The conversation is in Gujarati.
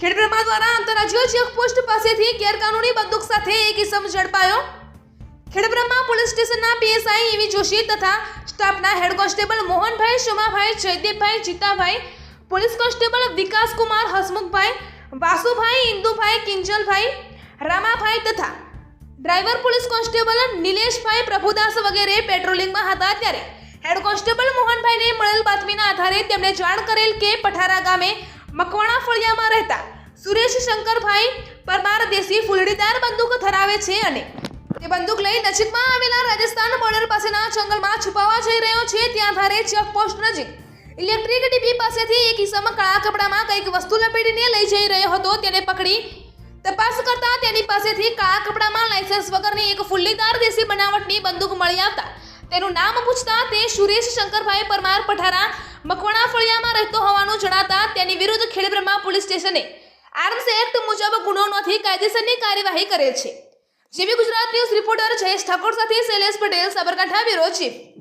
ખેડબ્રહ્મા દ્વારા આંતરરાજ્ય ચેકપોસ્ટ પાસેથી ગેરકાનૂની બંદૂક સાથે એક ઇસમ ઝડપાયો। ખેડબ્રહ્મા પોલીસ સ્ટેશનના પીએસઆઈ ઈવી જોશી તથા સ્ટાફના head constable Mohanbhai, Shomabhai, Jaydeepbhai, Jitabhai, police constable Vikaskumar, Hasmukhbhai, Vasubhai, Indubhai, Kinjalbhai, Ramabhai તથા driver police constable Nileshbhai, Prabhudas વગેરે પેટ્રોલિંગમાં હતા ત્યારે હેડ કોન્સ્ટેબલ મોહનભાઈને મળેલ બાતમીના આધારે તેમણે જાણ કરેલ કે પઠારા ગામે મકવાણા ફળિયામાં રહેતા સુરેશ શંકરભાઈ પરમાર દેશી ફૂલડીદાર બંદૂક ધરાવે છે અને તે બંદૂક લઈ નજીકમાં આવેલા રાજસ્થાન બોર્ડર પાસેના જંગલમાં છુપાવવા જઈ રહ્યો છે। ત્યાં આધારે ચેકપોસ્ટ નજીક ઇલેક્ટ્રિક ડીપી પાસેથી એક ઇસમ કાળા કપડામાં કંઈક વસ્તુ લપેટીને લઈ જઈ રહ્યો હતો। તેને પકડી તપાસ કરતા તેની પાસેથી કાળા કપડામાં લાયસન્સ વગરની એક ફૂલડીદાર દેશી બનાવટની બંદૂક મળી આવતા તેનું નામ પૂછતા તે સુરેશ શંકરભાઈ પરમાર પઠારા મકવાણા ફળિયામાં રહેતો હોવાનું જણાતા તેની વિરુદ્ધ ખેડબ્રહ્મા પોલીસ સ્ટેશને આર્મ્સ એક્ટ મુજબ ગુનો નોંધી કાયદેસરની કાર્યવાહી કરેલ છે। જેવી ગુજરાત ન્યૂઝ રિપોર્ટર જયેશ ઠાકોર સાથે શૈલેષ પટેલ, સાબરકાંઠા બ્યુરો ચીફ।